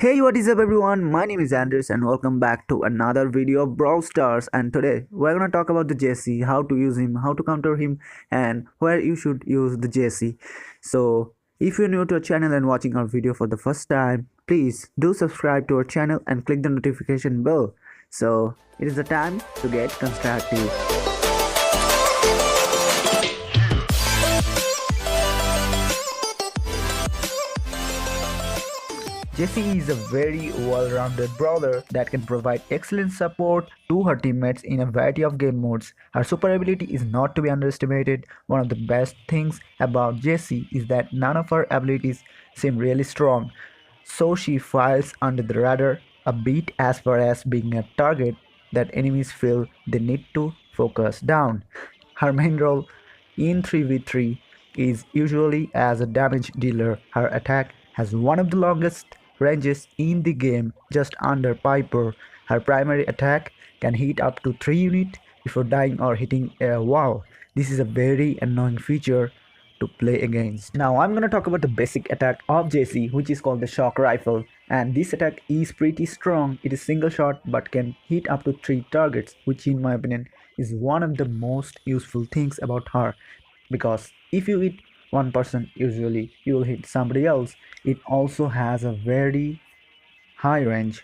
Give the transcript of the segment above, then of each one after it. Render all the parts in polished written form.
Hey, what is up everyone? My name is Anders and welcome back to another video of Brawl Stars, and today we're gonna talk about the Jessie, how to use him, how to counter him, and where you should use the Jessie. So if you're new to our channel and watching our video for the first time, please do subscribe to our channel and click the notification bell. So it is the time to get constructive. Jessie is a very well-rounded brawler that can provide excellent support to her teammates in a variety of game modes. Her super ability is not to be underestimated. One of the best things about Jessie is that none of her abilities seem really strong, so she flies under the radar a bit as far as being a target that enemies feel they need to focus down. Her main role in 3v3 is usually as a damage dealer. Her attack has one of the longest ranges in the game, just under Piper. Her primary attack can hit up to 3 units before dying or hitting a wall. This is a very annoying feature to play against. Now I'm gonna talk about the basic attack of Jessie, which is called the shock rifle, and this attack is pretty strong. It is single shot but can hit up to 3 targets, which in my opinion is one of the most useful things about her, because if you hit one person, usually you will hit somebody else. It also has a very high range.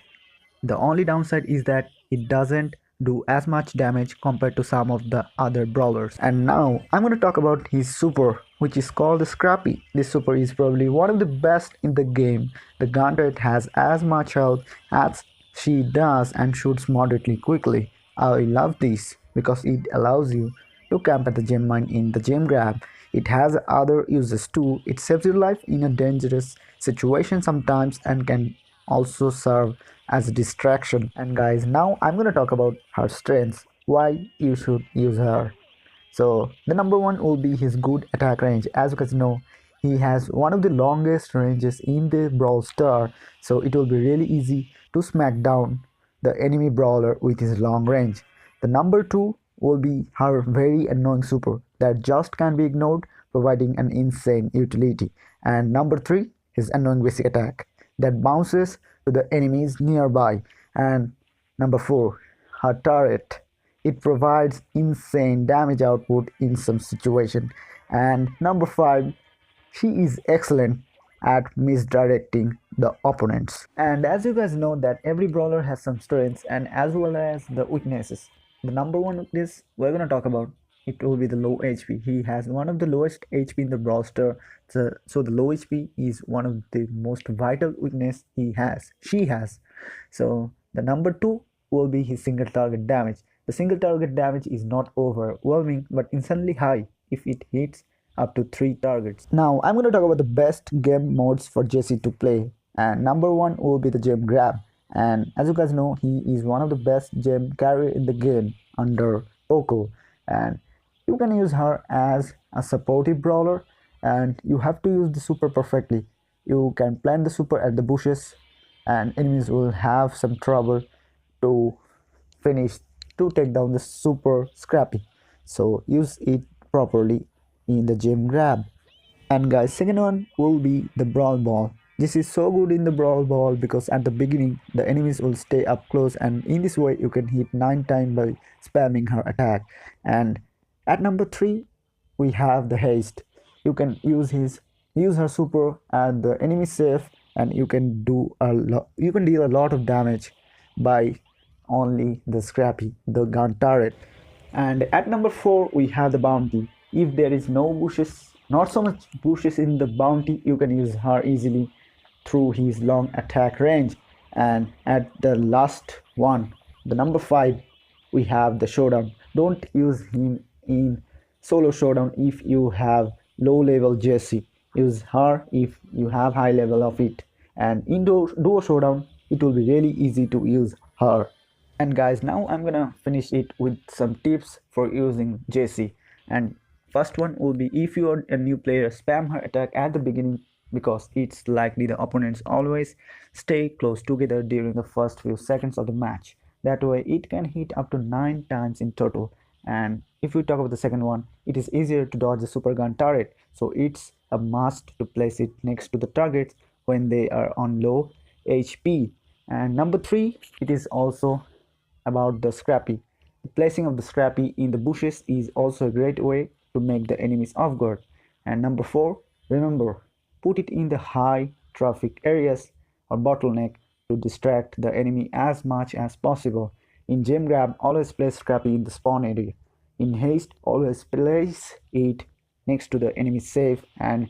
The only downside is that it doesn't do as much damage compared to some of the other brawlers. And now I'm going to talk about his super, which is called the Scrappy. This super is probably one of the best in the game. The Gauntlet has as much health as she does and shoots moderately quickly. I love this because it allows you to camp at the gem mine in the gem grab. It has other uses too. It saves your life in a dangerous situation sometimes and can also serve as a distraction. And guys, now I'm gonna talk about her strengths, why you should use her. So the number one will be his good attack range. As you guys know, he has one of the longest ranges in the Brawl Star, so it will be really easy to smack down the enemy brawler with his long range. The number two will be her very annoying super that just can't be ignored, providing an insane utility. And number three, his annoying basic attack that bounces to the enemies nearby. And number four, her turret. It provides insane damage output in some situation. And number five, she is excellent at misdirecting the opponents. And as you guys know that every brawler has some strengths and as well as the weaknesses. The number one weakness we're gonna talk about, it will be the low HP. He has one of the lowest HP in the Brawl Star. So the low HP is one of the most vital weakness she has. So the number two will be his single target damage. The single target damage is not overwhelming but insanely high if it hits up to 3 targets. Now I'm going to talk about the best game modes for Jessie to play, and number one will be the gem grab. And as you guys know, he is one of the best gem carrier in the game under Poco, and you can use her as a supportive brawler, and you have to use the super perfectly. You can plant the super at the bushes and enemies will have some trouble to finish to take down the super Scrappy, so use it properly in the gem grab. And guys, second one will be the Brawl Ball. This is so good in the Brawl Ball because at the beginning the enemies will stay up close, and in this way you can hit 9 times by spamming her attack. And at number 3 we have the Haste. You can use her super and the enemy safe, and you can deal a lot of damage by only the Scrappy, the gun turret. And at number 4 we have the Bounty. If there is no bushes, not so much bushes in the Bounty, you can use her easily through his long attack range. And at the last one, the number 5, we have the Showdown. Don't use him in solo showdown if you have low level Jessie. Use her if you have high level of it, and in duo showdown it will be really easy to use her. And guys, now I'm gonna finish it with some tips for using Jessie. And first one will be, if you are a new player, spam her attack at the beginning because it's likely the opponents always stay close together during the first few seconds of the match. That way it can hit up to 9 times in total. And if we talk about the second one, it is easier to dodge the super gun turret, so it's a must to place it next to the targets when they are on low HP. And number 3, it is also about the Scrappy. The placing of the Scrappy in the bushes is also a great way to make the enemies off guard. And number 4, remember, put it in the high traffic areas or bottleneck to distract the enemy as much as possible. In gem grab, always place Scrappy in the spawn area. In haste, always place it next to the enemy safe. And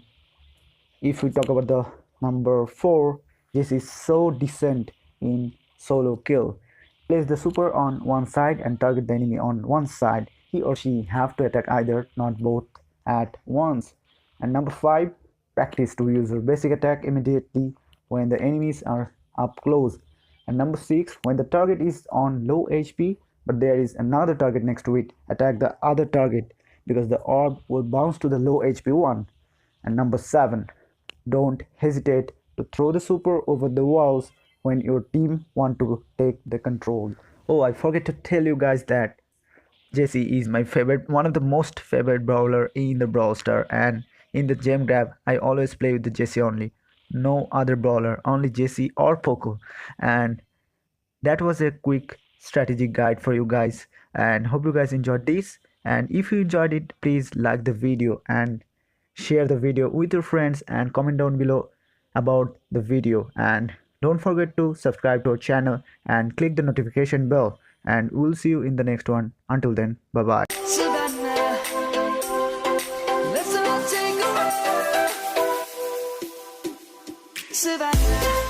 if we talk about the number 4, this is so decent in solo kill. Place the super on one side and target the enemy on one side. He or she have to attack either, not both at once. And number 5, practice to use your basic attack immediately when the enemies are up close. And number 6, when the target is on low HP but there is another target next to it, attack the other target because the orb will bounce to the low HP one. And number 7, don't hesitate to throw the super over the walls when your team want to take the control. Oh, I forget to tell you guys that Jessie is my favorite, one of the most favorite brawler in the Brawl Star, and in the gem grab I always play with the Jessie only. No other brawler, only Jessie or Poco. And that was a quick strategy guide for you guys, and hope you guys enjoyed this. And if you enjoyed it, please like the video and share the video with your friends and comment down below about the video, and don't forget to subscribe to our channel and click the notification bell, and we'll see you in the next one. Until then, bye bye. Savannah, let's all take a ride. Savannah.